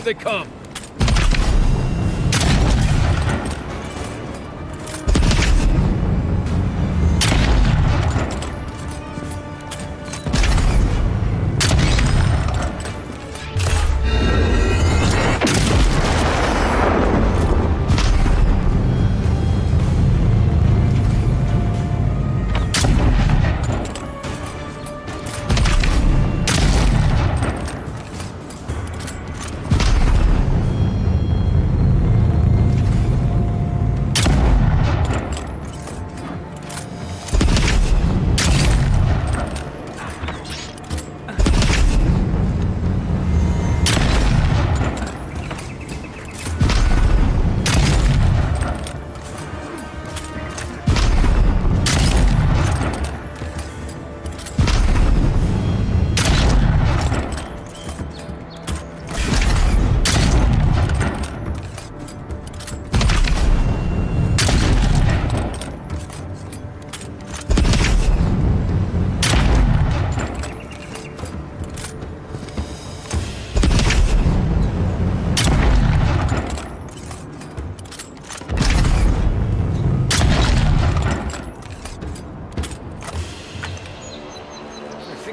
Here they come.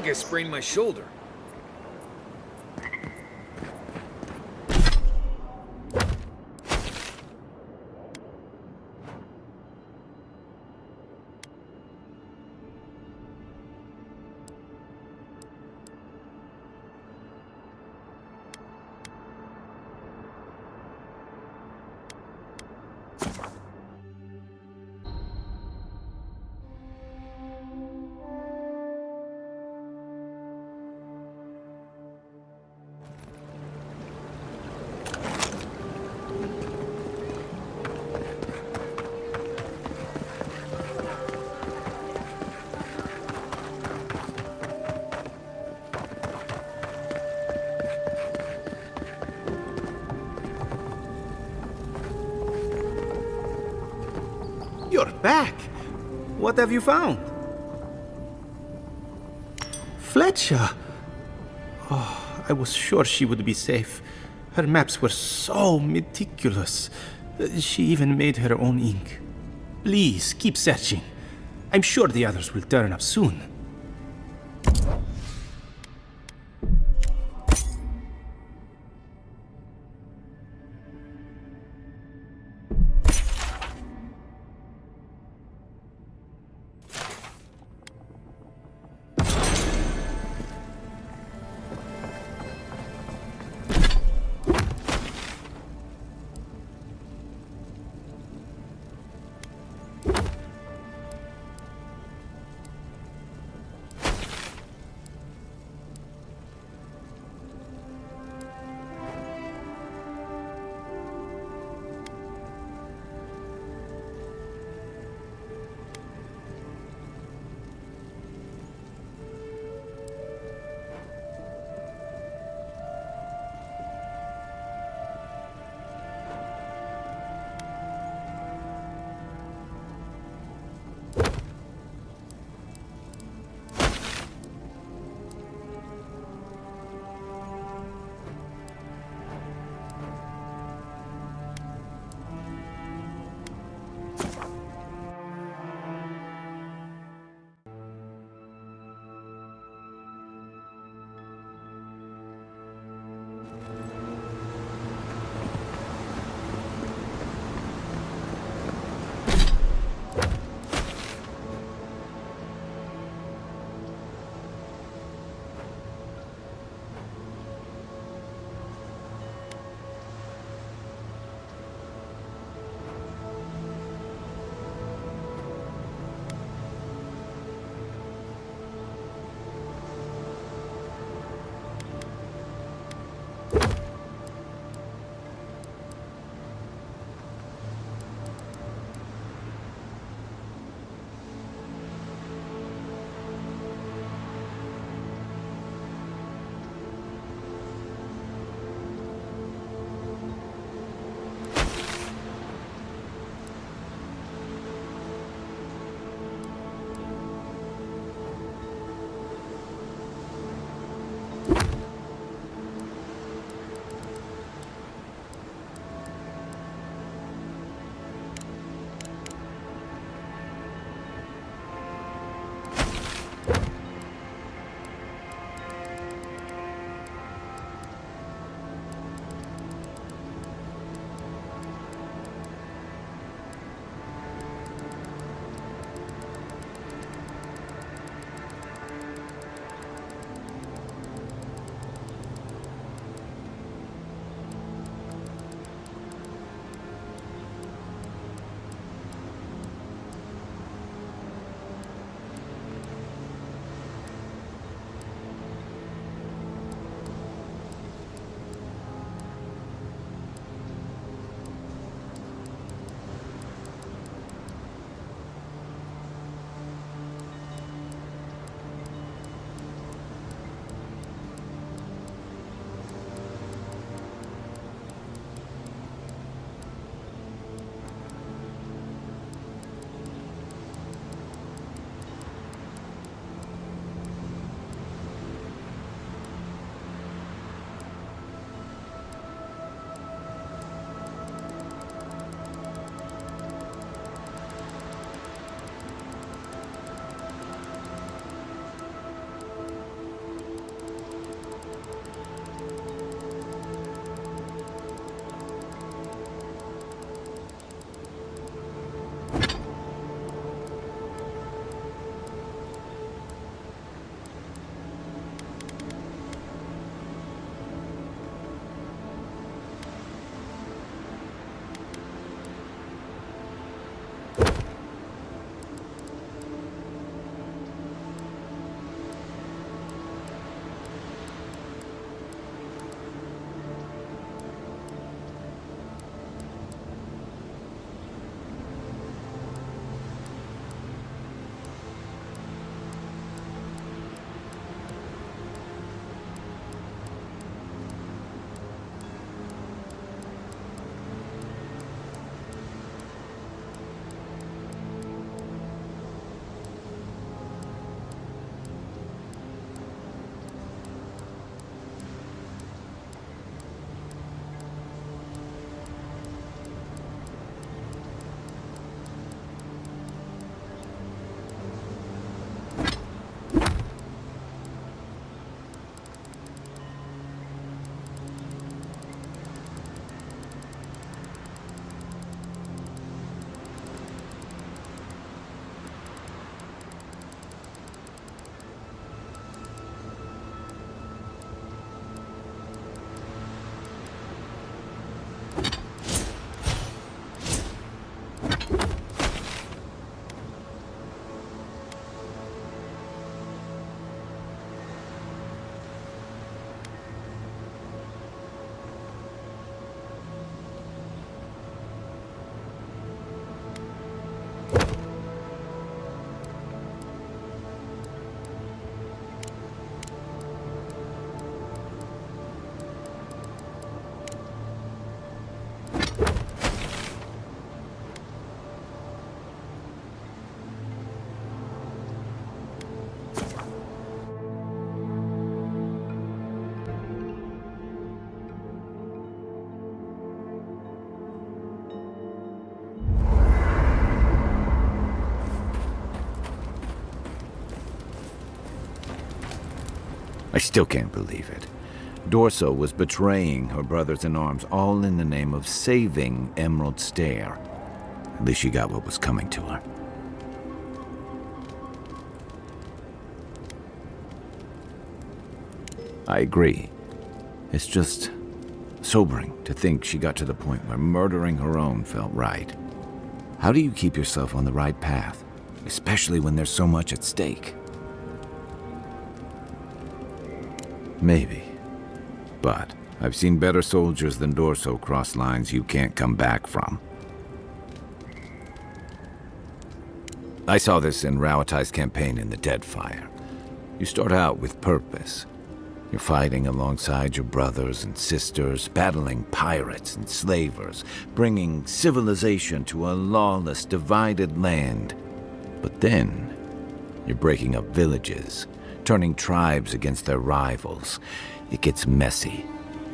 I sprained my shoulder. You're back. What have you found? Fletcher. Oh, I was sure she would be safe. Her maps were so meticulous. She even made her own ink. Please, keep searching. I'm sure the others will turn up soon. I still can't believe it. Dorso was betraying her brothers-in-arms, all in the name of saving Emerald Stair. At least she got what was coming to her. I agree. It's just sobering to think she got to the point where murdering her own felt right. How do you keep yourself on the right path, especially when there's so much at stake? Maybe. But I've seen better soldiers than Dorso cross lines you can't come back from. I saw this in Rauatai's campaign in the Deadfire. You start out with purpose. You're fighting alongside your brothers and sisters, battling pirates and slavers, bringing civilization to a lawless, divided land. But then, you're breaking up villages, turning tribes against their rivals. It gets messy,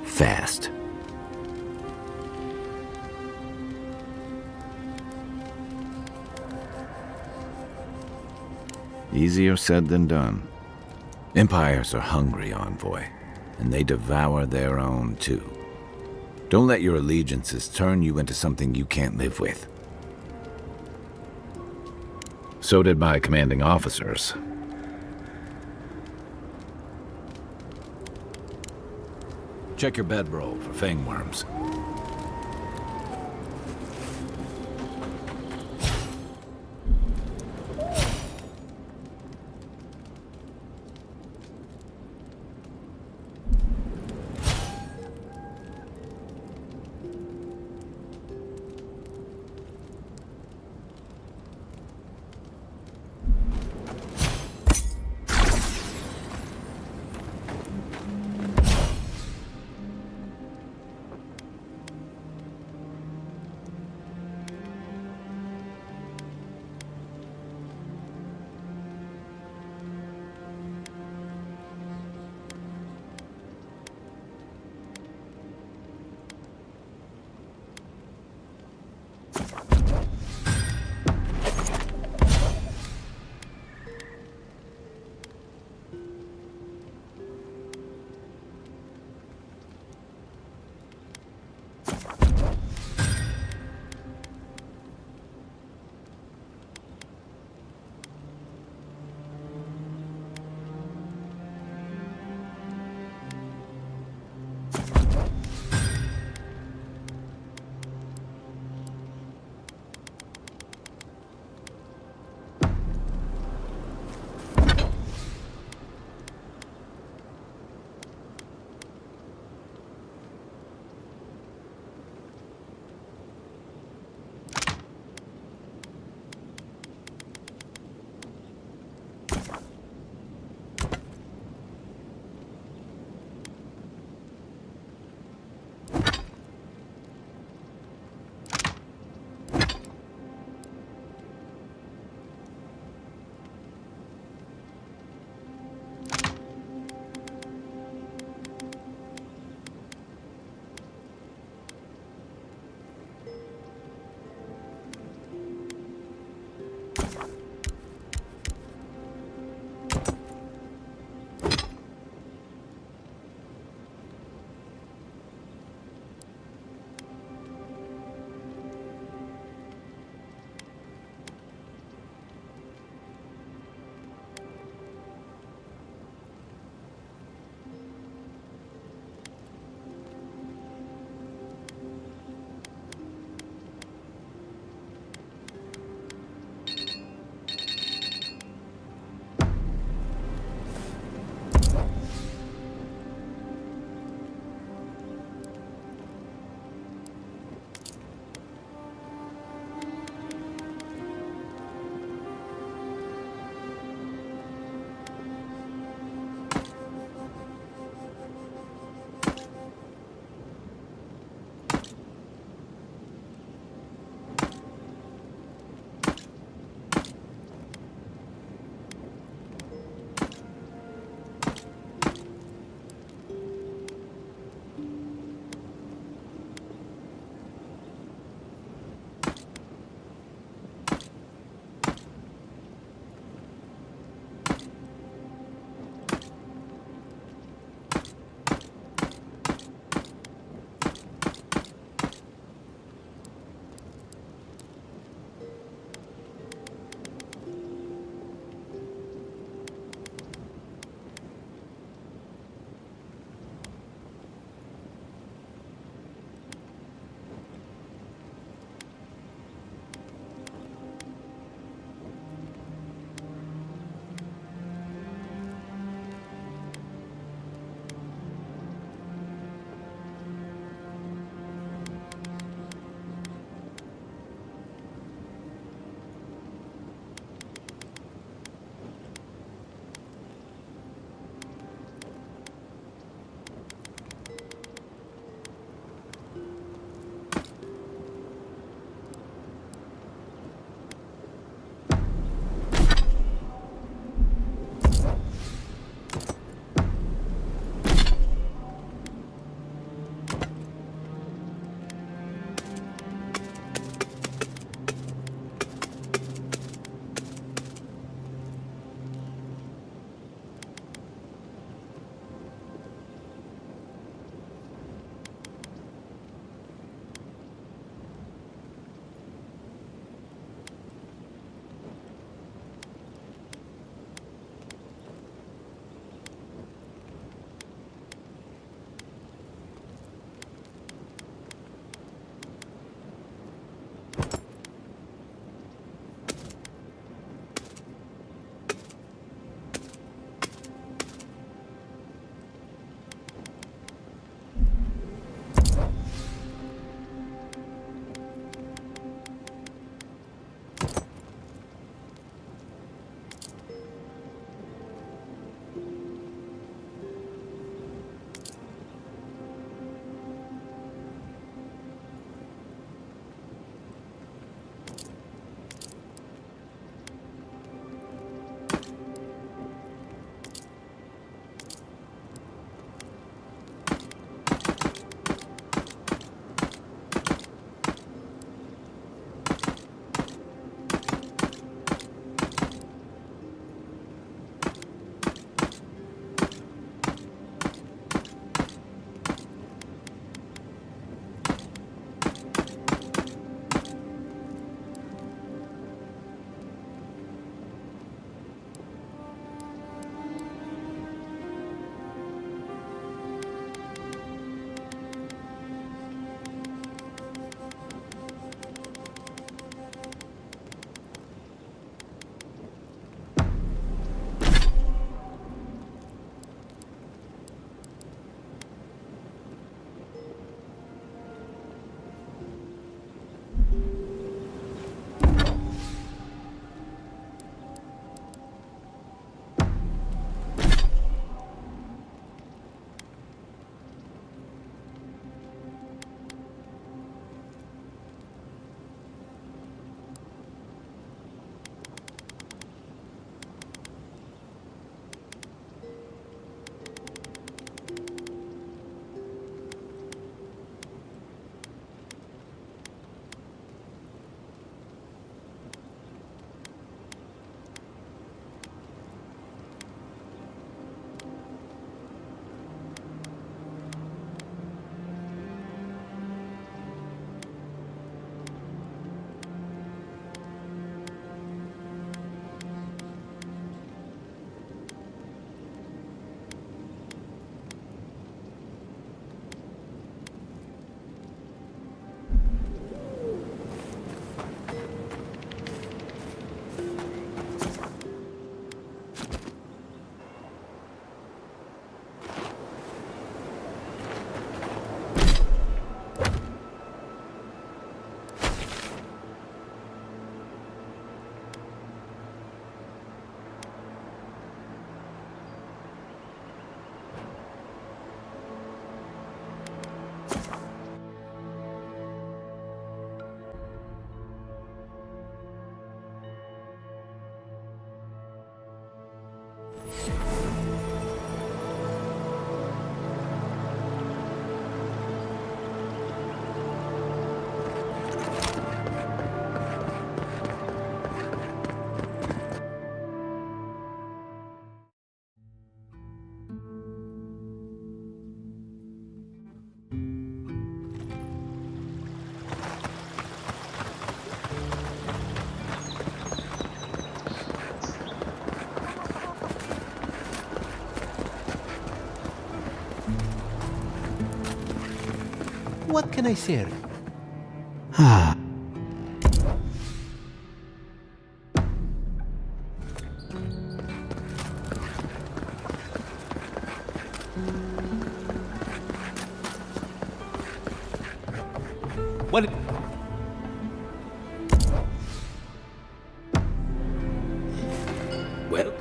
fast. Easier said than done. Empires are hungry, Envoy, and they devour their own too. Don't let your allegiances turn you into something you can't live with. So did my commanding officers. Check your bedroll for fangworms. What can I serve? What? Well,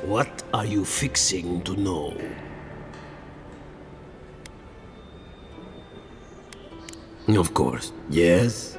what are you fixing to know? Of course, yes?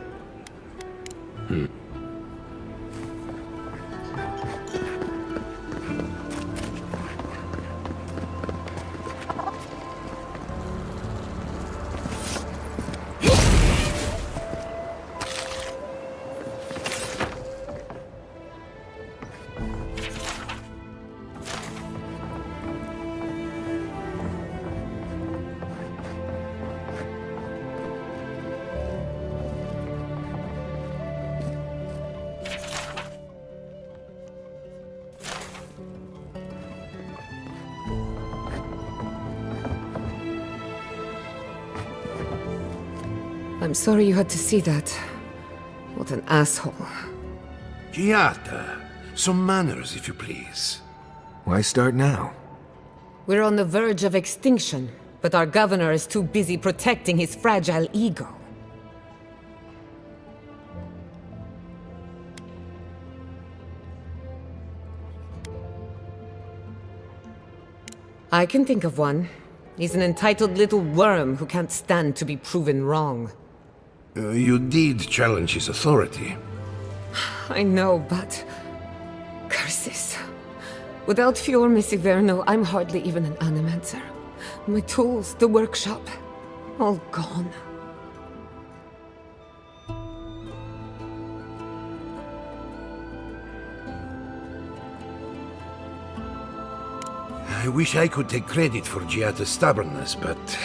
I'm sorry you had to see that. What an asshole. Giata, some manners, if you please. Why start now? We're on the verge of extinction, but our governor is too busy protecting his fragile ego. I can think of one. He's an entitled little worm who can't stand to be proven wrong. You did challenge his authority. I know, but... curses. Without Fior Missiverno, I'm hardly even an animancer. My tools, the workshop, all gone. I wish I could take credit for Giata's stubbornness, but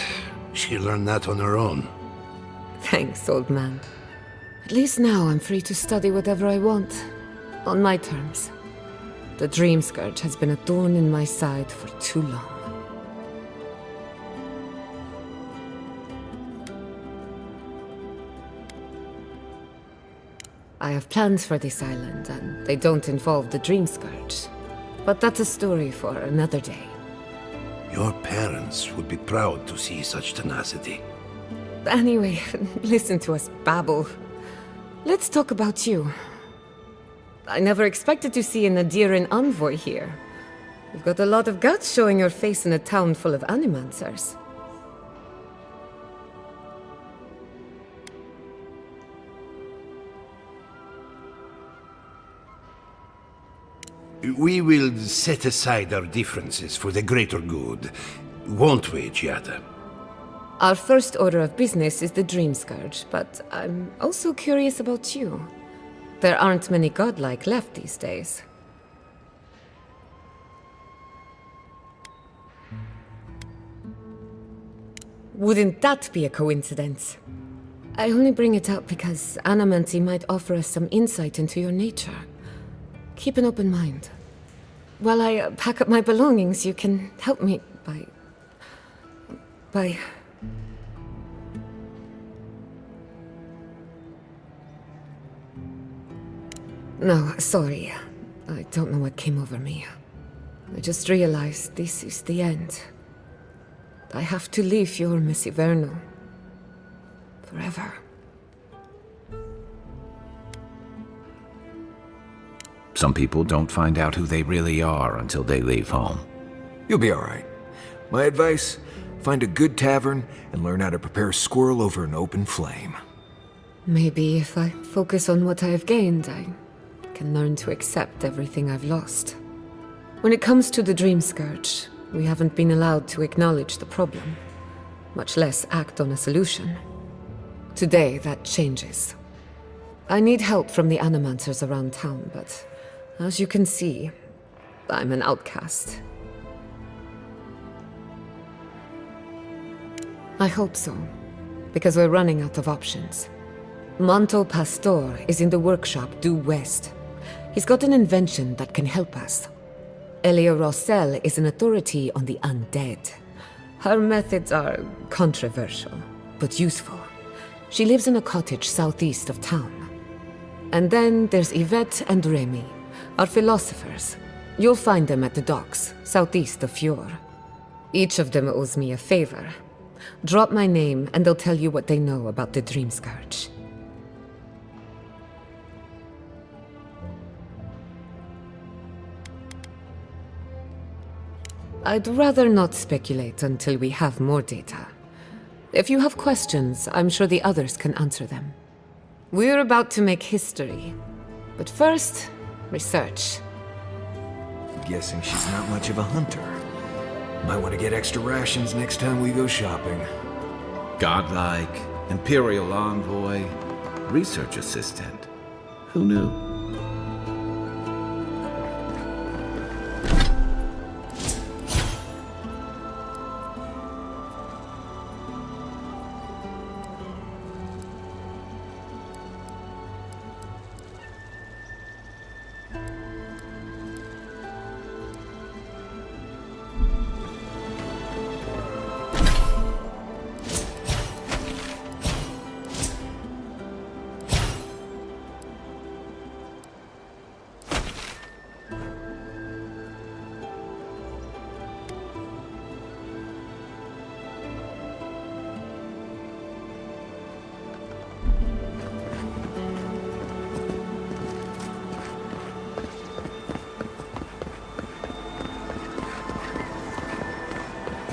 she learned that on her own. Thanks, old man. At least now I'm free to study whatever I want. On my terms. The Dream Scourge has been a thorn in my side for too long. I have plans for this island, and they don't involve the Dream Scourge. But that's a story for another day. Your parents would be proud to see such tenacity. Anyway, listen to us babble. Let's talk about you. I never expected to see an Aedyr envoy here. You've got a lot of guts showing your face in a town full of animancers. We will set aside our differences for the greater good, won't we, Giata? Our first order of business is the Dream Scourge, but I'm also curious about you. There aren't many godlike left these days. Wouldn't that be a coincidence? I only bring it up because Anamancy might offer us some insight into your nature. Keep an open mind. While I pack up my belongings, you can help me by... No, sorry. I don't know what came over me. I just realized this is the end. I have to leave your Missiverno. Forever. Some people don't find out who they really are until they leave home. You'll be all right. My advice, find a good tavern and learn how to prepare a squirrel over an open flame. Maybe if I focus on what I have gained, I can learn to accept everything I've lost. When it comes to the Dream Scourge, we haven't been allowed to acknowledge the problem, much less act on a solution. Today, that changes. I need help from the animancers around town, but as you can see, I'm an outcast. I hope so, because we're running out of options. Manto Pastor is in the workshop due west. He's got an invention that can help us. Elia Rossell is an authority on the undead. Her methods are controversial, but useful. She lives in a cottage southeast of town. And then there's Yvette and Remy, our philosophers. You'll find them at the docks, southeast of Fjord. Each of them owes me a favor. Drop my name, and they'll tell you what they know about the Dream Scourge. I'd rather not speculate until we have more data. If you have questions, I'm sure the others can answer them. We're about to make history. But first, research. Guessing she's not much of a hunter. Might want to get extra rations next time we go shopping. Godlike, Imperial envoy, research assistant. Who knew?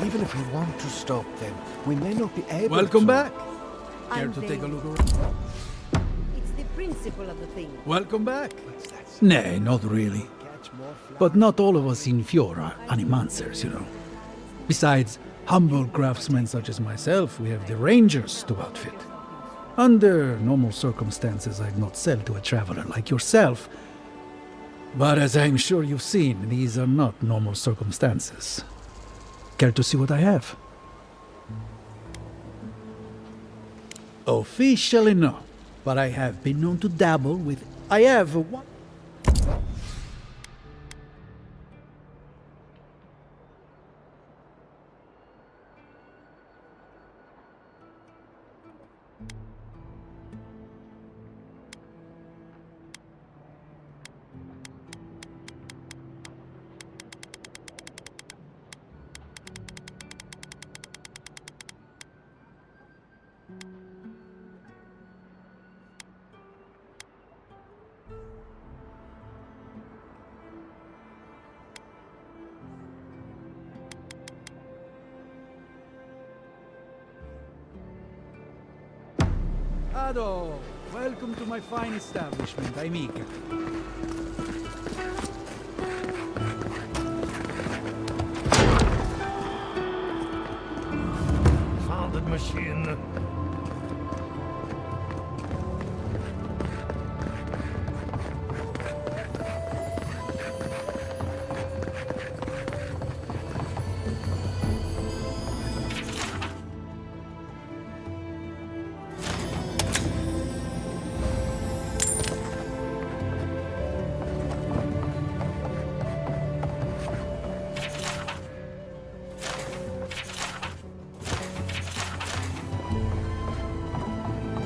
Even if we want to stop them, we may not be able to. Welcome back. Care I'm to take a Dane. look around? It's the principle of the thing. Welcome back. Nay, not really. But not all of us in Fjord are animancers, you know. Besides humble craftsmen such as myself, we have the rangers to outfit. Under normal circumstances, I'd not sell to a traveler like yourself. But as I'm sure you've seen, these are not normal circumstances. Care to see what I have? Officially no, but I have been known to dabble with... I have one... Ado, welcome to my fine establishment, amica. Founded machine.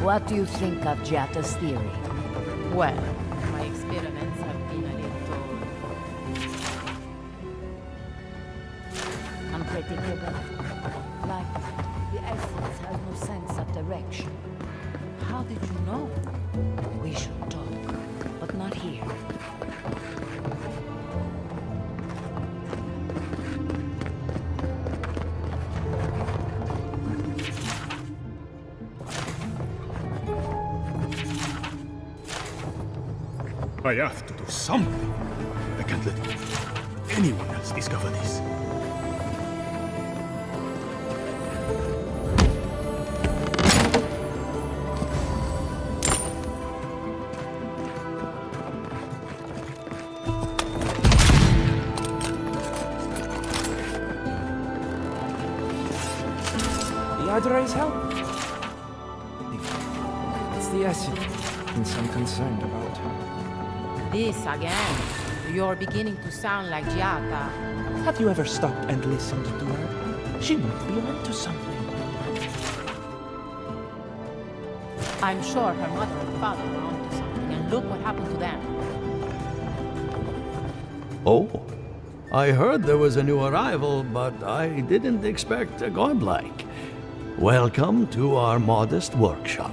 What do you think of Jata's theory? Well, my experiments have been a little Unpredictable. Like the essence has no sense of direction. How did you know? We should talk, but not here. I have to do something. I can't let anyone else discover this. The Aedyr is help. It's the essence, and some concerned about her. This again. You're beginning to sound like Giata. Have you ever stopped and listened to her? She might be onto something. I'm sure her mother and father were onto something, and look what happened to them. Oh, I heard there was a new arrival, but I didn't expect a godlike. Welcome to our modest workshop.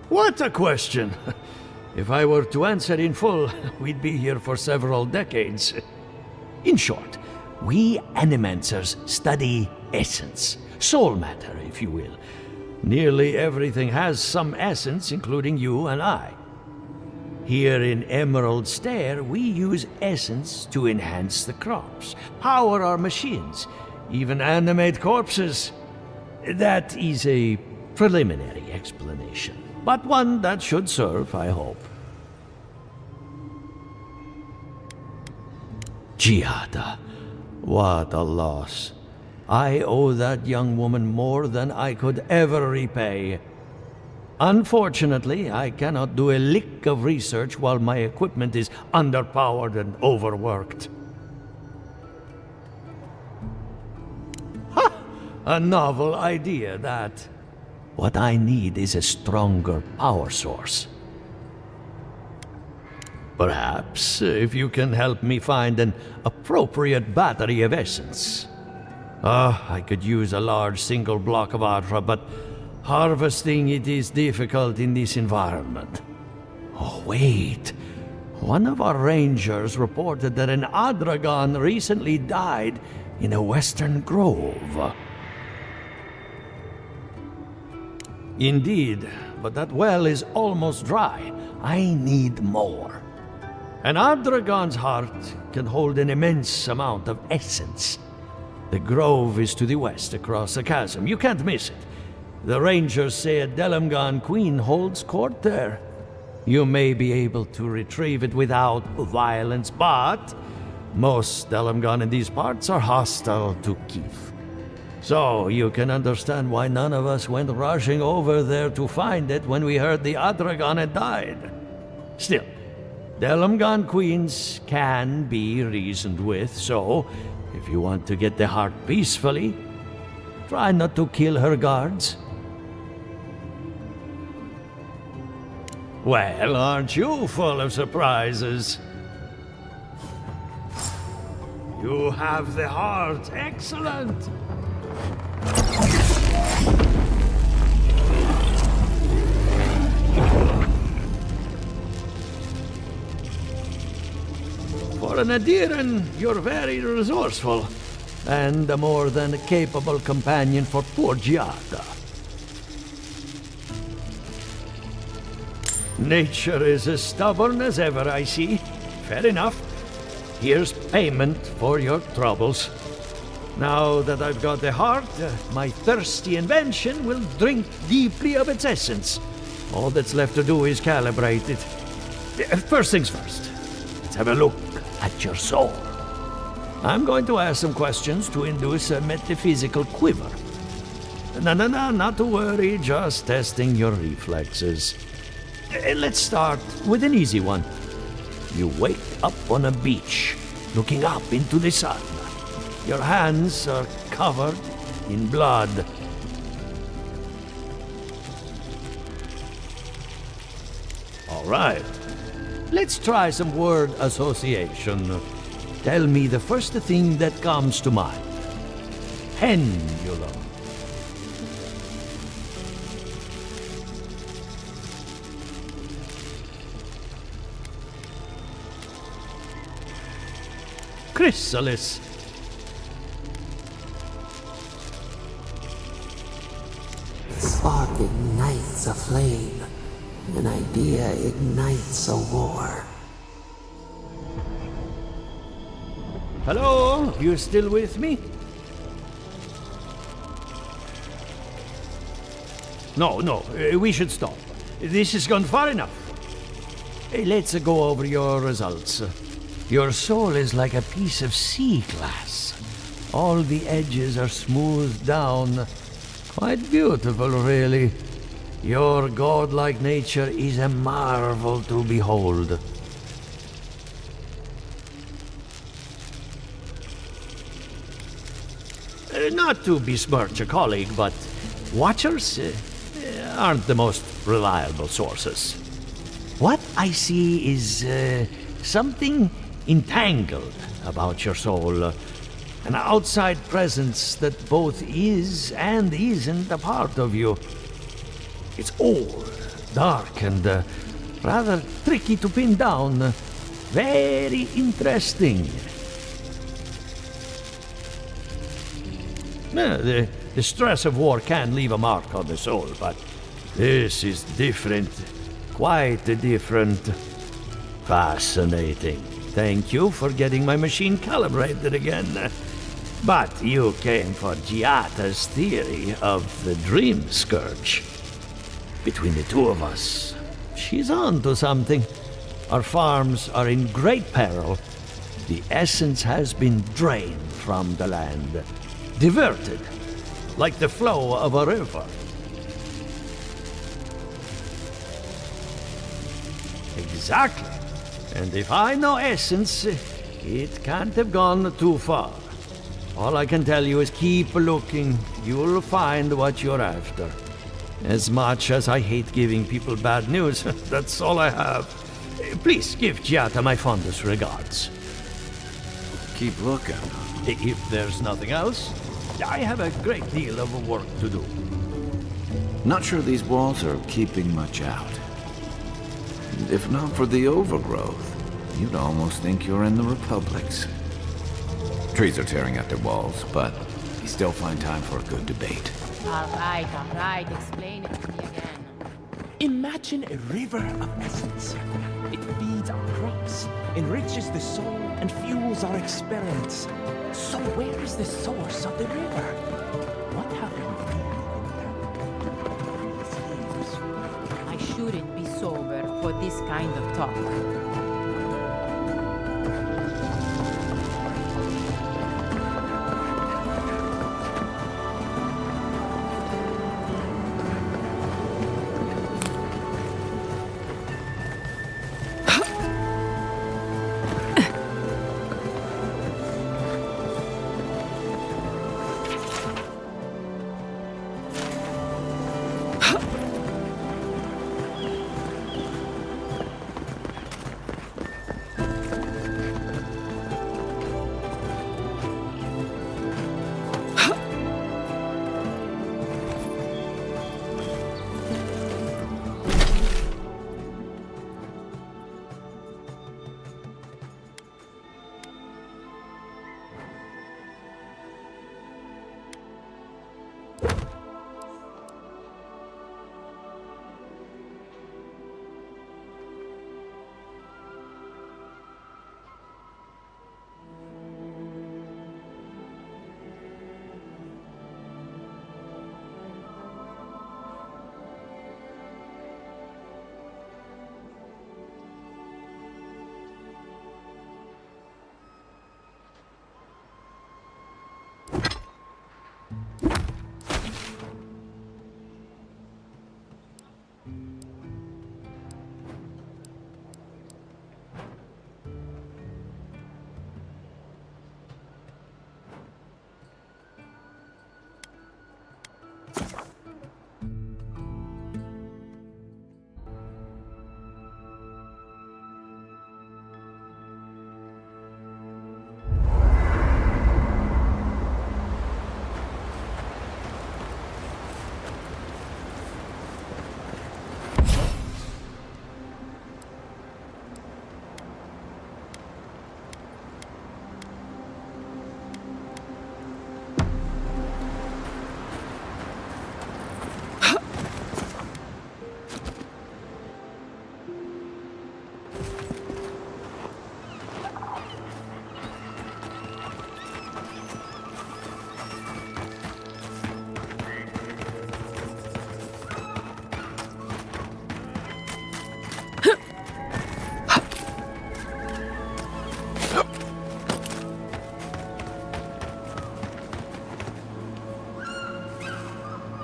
What a question! If I were to answer in full, we'd be here for several decades. In short, we animancers study essence, soul matter, if you will. Nearly everything has some essence, including you and I. Here in Emerald Stair, we use essence to enhance the crops, power our machines, even animate corpses. That is a preliminary explanation, but one that should serve, I hope. Giada, what a loss. I owe that young woman more than I could ever repay. Unfortunately, I cannot do a lick of research while my equipment is underpowered and overworked. Ha! A novel idea, that. What I need is a stronger power source. Perhaps, if you can help me find an appropriate battery of essence. I could use a large single block of Aedyr, but harvesting it is difficult in this environment. Oh, wait. One of our rangers reported that an Aedyr recently died in a western grove. Indeed, but that well is almost dry. I need more. An Aedyr heart can hold an immense amount of essence. The grove is to the west, across the chasm. You can't miss it. The rangers say a Delamgan queen holds court there. You may be able to retrieve it without violence, but most Delamgan in these parts are hostile to Keith. So you can understand why none of us went rushing over there to find it when we heard the Aedyr had died. Still, Delamgan queens can be reasoned with, so if you want to get the heart peacefully, try not to kill her guards. Well, aren't you full of surprises? You have the heart. Excellent! For an Aedyran, you're very resourceful, and a more than capable companion for poor Giada. Nature is as stubborn as ever, I see. Fair enough. Here's payment for your troubles. Now that I've got the heart, my thirsty invention will drink deeply of its essence. All that's left to do is calibrate it. First things first, let's have a look at your soul. I'm going to ask some questions to induce a metaphysical quiver. No, not to worry, just testing your reflexes. Let's start with an easy one. You wake up on a beach, looking up into the sun. Your hands are covered in blood. All right. Let's try some word association. Tell me the first thing that comes to mind. Pendulum. Chrysalis. Spark ignites a flame. An idea ignites a war. Hello? You still with me? No, we should stop. This has gone far enough. Let's go over your results. Your soul is like a piece of sea glass. All the edges are smoothed down. Quite beautiful, really. Your godlike nature is a marvel to behold. Not to besmirch a colleague, but watchers aren't the most reliable sources. What I see is something entangled about your soul. An outside presence that both is and isn't a part of you. It's old, dark, and rather tricky to pin down. Very interesting. The stress of war can leave a mark on the soul, but this is different. Quite different. Fascinating. Thank you for getting my machine calibrated again. But you came for Giata's theory of the Dream Scourge. Between the two of us, she's on to something. Our farms are in great peril. The essence has been drained from the land. Diverted, like the flow of a river. Exactly. And if I know essence, it can't have gone too far. All I can tell you is keep looking. You'll find what you're after. As much as I hate giving people bad news, that's all I have. Please give Giata my fondest regards. Keep looking. If there's nothing else, I have a great deal of work to do. Not sure these walls are keeping much out. If not for the overgrowth, you'd almost think you're in the Republics. Trees are tearing at their walls, but you still find time for a good debate. All right, explain it to me again. Imagine a river of essence. It feeds our crops, enriches the soul, and fuels our experiments. So where is the source of the river? What happened to I shouldn't be sober for this kind of talk.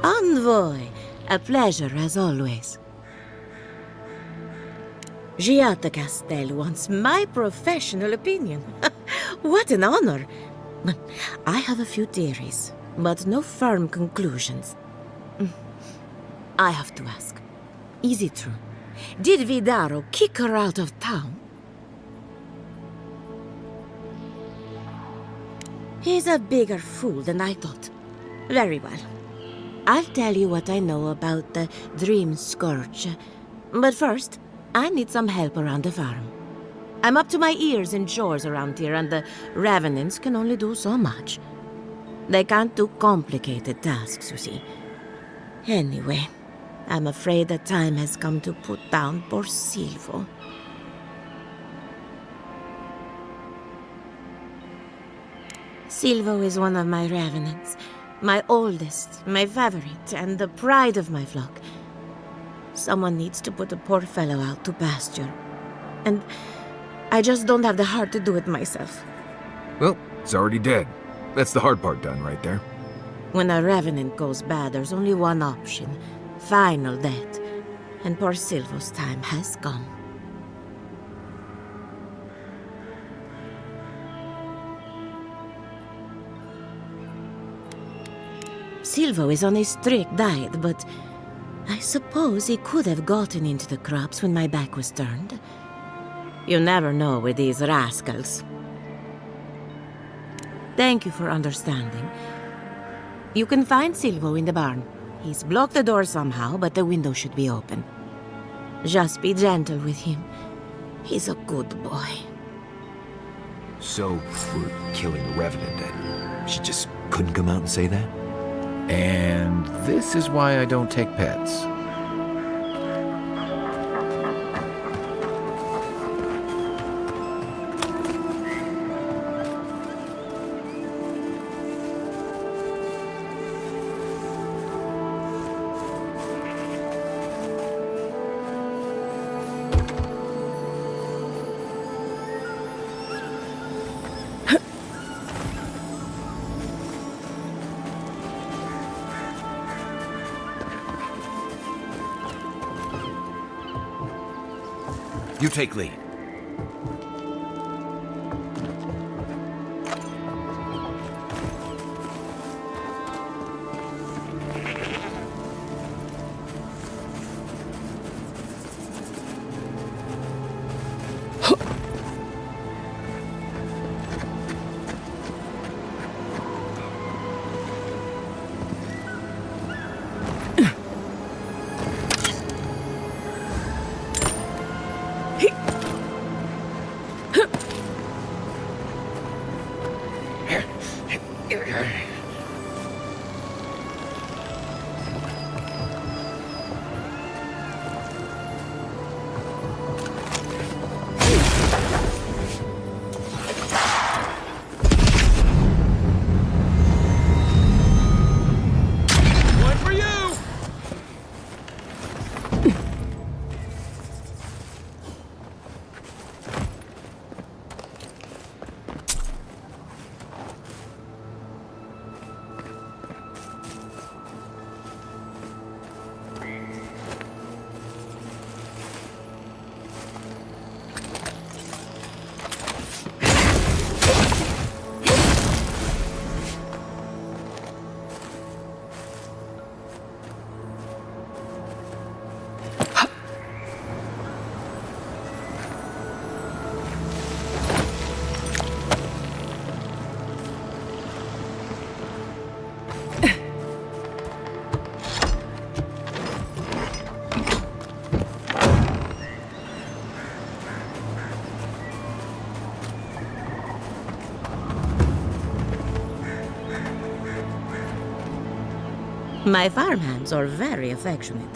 Envoy, a pleasure as always. Giata Castel wants my professional opinion. What an honor. I have a few theories. but no firm conclusions. I have to ask, is it true? Did Vidaro kick her out of town? He's a bigger fool than I thought. Very well. I'll tell you what I know about the Dream Scourge. But first, I need some help around the farm. I'm up to my ears in chores around here, and the Revenants can only do so much. They can't do complicated tasks, you see. Anyway, I'm afraid the time has come to put down poor Silvo. Silvo is one of my Revenants. My oldest, my favorite, and the pride of my flock. Someone needs to put the poor fellow out to pasture. And I just don't have the heart to do it myself. Well, it's already dead. That's the hard part done right there. When a Revenant goes bad, there's only one option. Final death. And poor Silvo's time has come. Silvo is on a strict diet, but I suppose he could have gotten into the crops when my back was turned. You never know with these rascals. Thank you for understanding. You can find Silvo in the barn. He's blocked the door somehow, but the window should be open. Just be gentle with him. He's a good boy. So, we're killing the Revenant then? She just couldn't come out and say that? And this is why I don't take pets. You take lead. My farmhands are very affectionate.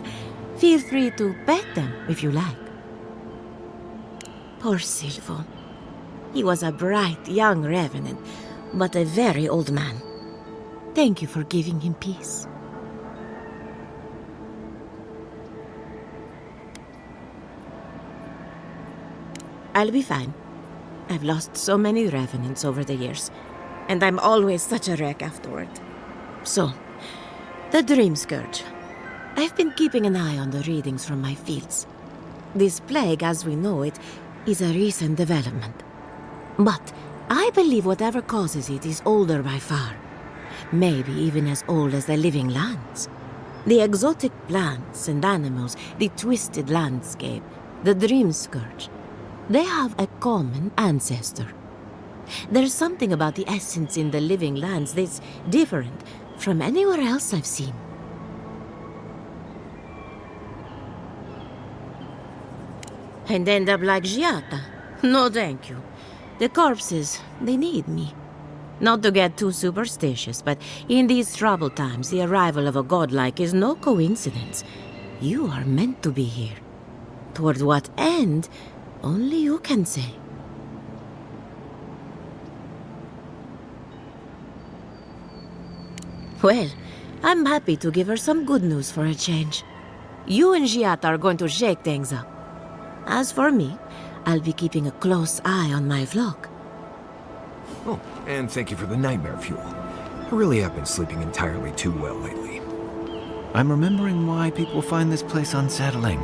Feel free to pet them if you like. Poor Silvo. He was a bright young Revenant, but a very old man. Thank you for giving him peace. I'll be fine. I've lost so many Revenants over the years, and I'm always such a wreck afterward. So, the Dream Scourge. I've been keeping an eye on the readings from my fields. This plague, as we know it, is a recent development. But I believe whatever causes it is older by far. maybe even as old as the living lands. The exotic plants and animals, the twisted landscape, the dream scourge, they have a common ancestor. There's something about the essence in the living lands that's different from anywhere else I've seen. And end up like Giata? No, thank you. The corpses, they need me. Not to get too superstitious, but in these troubled times, the arrival of a godlike is no coincidence. You are meant to be here. Toward what end, only you can say. Well, I'm happy to give her some good news for a change. You and Giata are going to shake things up. As for me, I'll be keeping a close eye on my flock. Oh, and thank you for the nightmare fuel. I really have been sleeping entirely too well lately. I'm remembering why people find this place unsettling.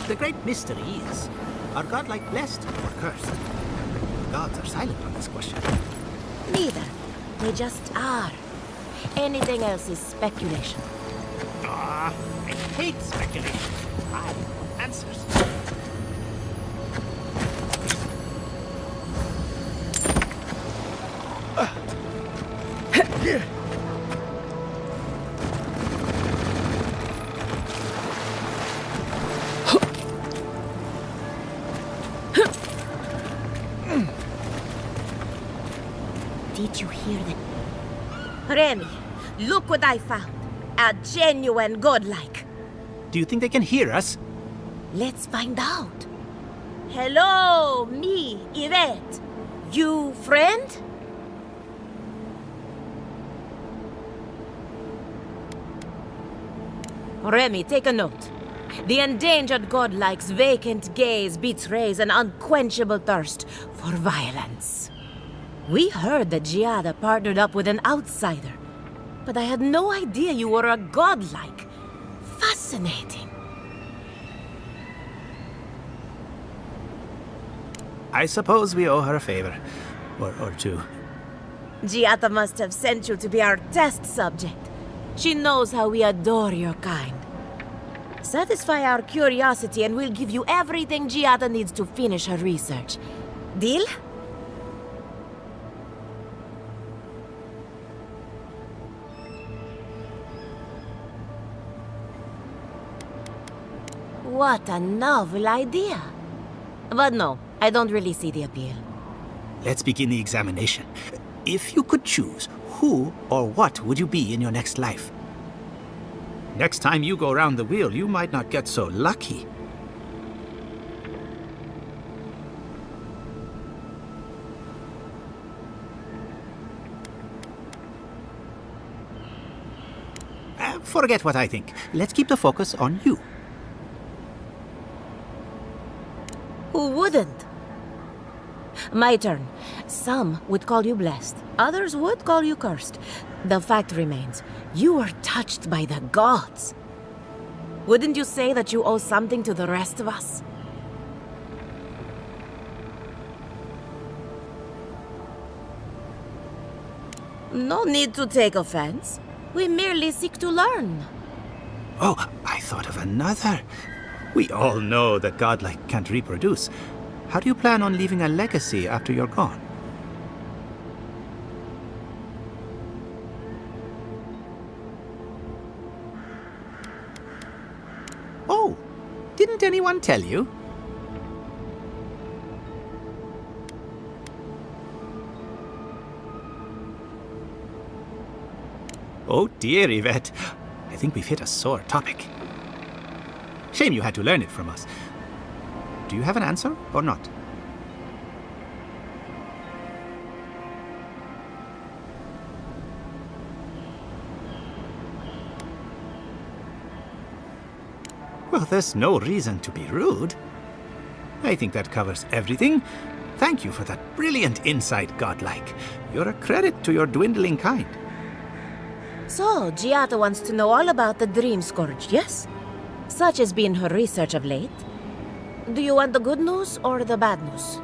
The great mystery is, are godlike blessed or cursed? The gods are silent on this question. Neither. They just are. Anything else is speculation. Ah, I hate speculation. I want answers. Did you hear that? Remy, look what I found. A genuine godlike. Do you think they can hear us? Let's find out. Hello, me, Yvette. You friend? Remy, take a note. The endangered godlike's vacant gaze betrays an unquenchable thirst for violence. We heard that Giada partnered up with an outsider, but I had no idea you were a godlike. Fascinating. I suppose we owe her a favor. Or two. Giada must have sent you to be our test subject. She knows how we adore your kind. Satisfy our curiosity and we'll give you everything Giada needs to finish her research. Deal? What a novel idea. But no, I don't really see the appeal. Let's begin the examination. If you could choose, who or what would you be in your next life? Next time you go round the wheel, you might not get so lucky. Forget what I think. Let's keep the focus on you. Who wouldn't? My turn. Some would call you blessed. Others would call you cursed. The fact remains, you were touched by the gods. Wouldn't you say that you owe something to the rest of us? No need to take offense. We merely seek to learn. Oh, I thought of another. We all know that godlike can't reproduce. How do you plan on leaving a legacy after you're gone? Oh, didn't anyone tell you? Oh dear, Yvette. I think we've hit a sore topic. Shame you had to learn it from us. Do you have an answer or not? Well, there's no reason to be rude. I think that covers everything. Thank you for that brilliant insight, godlike. You're a credit to your dwindling kind. So, Giada wants to know all about the Dream Scourge, yes? Such has been her research of late. Do you want the good news or the bad news?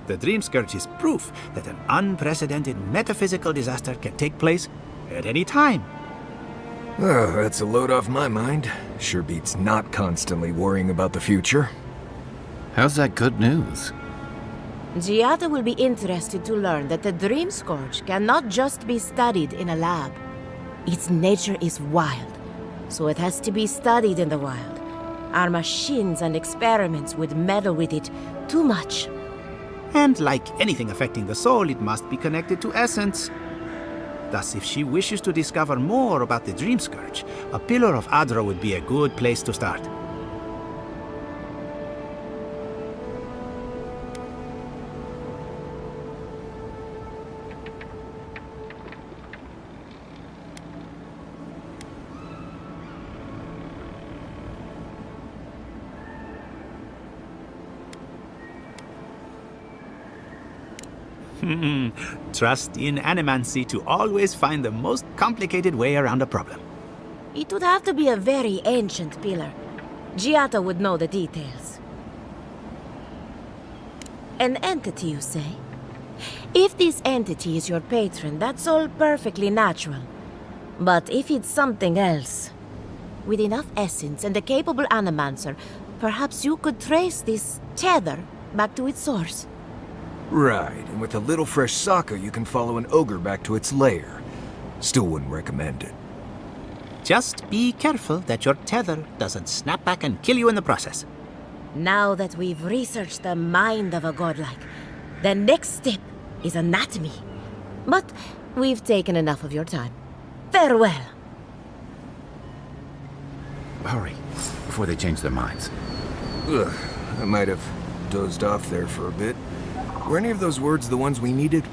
The Dream Scourge is proof that an unprecedented metaphysical disaster can take place at any time. Oh, that's a load off my mind. Sure beats not constantly worrying about the future. How's that good news? Giada will be interested to learn that the Dream Scourge cannot just be studied in a lab. Its nature is wild, so it has to be studied in the wild. Our machines and experiments would meddle with it too much. And like anything affecting the soul, it must be connected to essence. Thus, if she wishes to discover more about the Dream Scourge, a pillar of Aedyr would be a good place to start. Trust in animancy to always find the most complicated way around a problem. It would have to be a very ancient pillar. Giada would know the details. An entity, you say? If this entity is your patron, that's all perfectly natural. But if it's something else, with enough essence and a capable animancer, perhaps you could trace this tether back to its source. Right, and with a little fresh sake, you can follow an ogre back to its lair. Still wouldn't recommend it. Just be careful that your tether doesn't snap back and kill you in the process. Now that we've researched the mind of a godlike, the next step is anatomy. But we've taken enough of your time. Farewell. Hurry, before they change their minds. Ugh, I might have dozed off there for a bit. Were any of those words the ones we needed?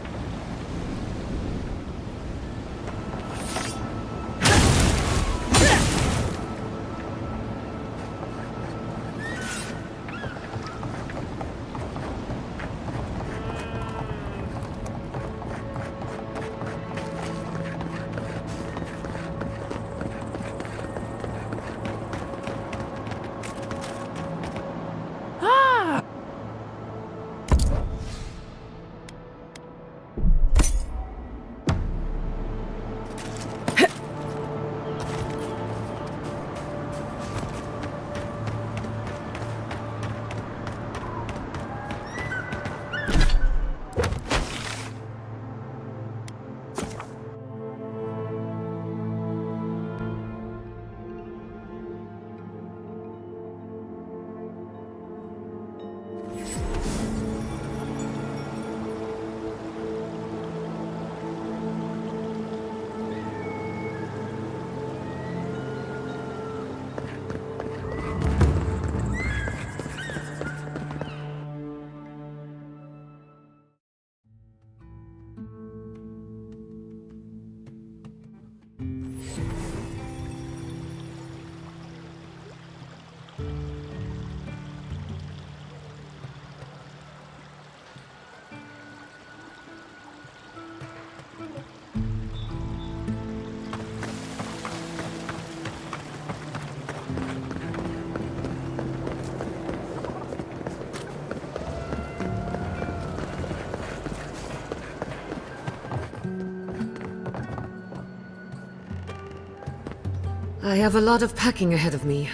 I have a lot of packing ahead of me,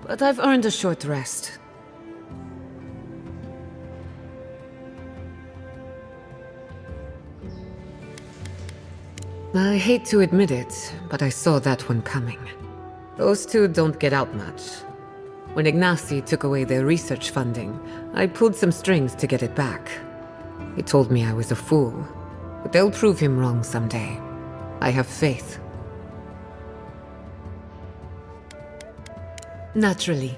but I've earned a short rest. I hate to admit it, but I saw that one coming. Those two don't get out much. When Ignacy took away their research funding, I pulled some strings to get it back. He told me I was a fool, but they'll prove him wrong someday. I have faith. Naturally,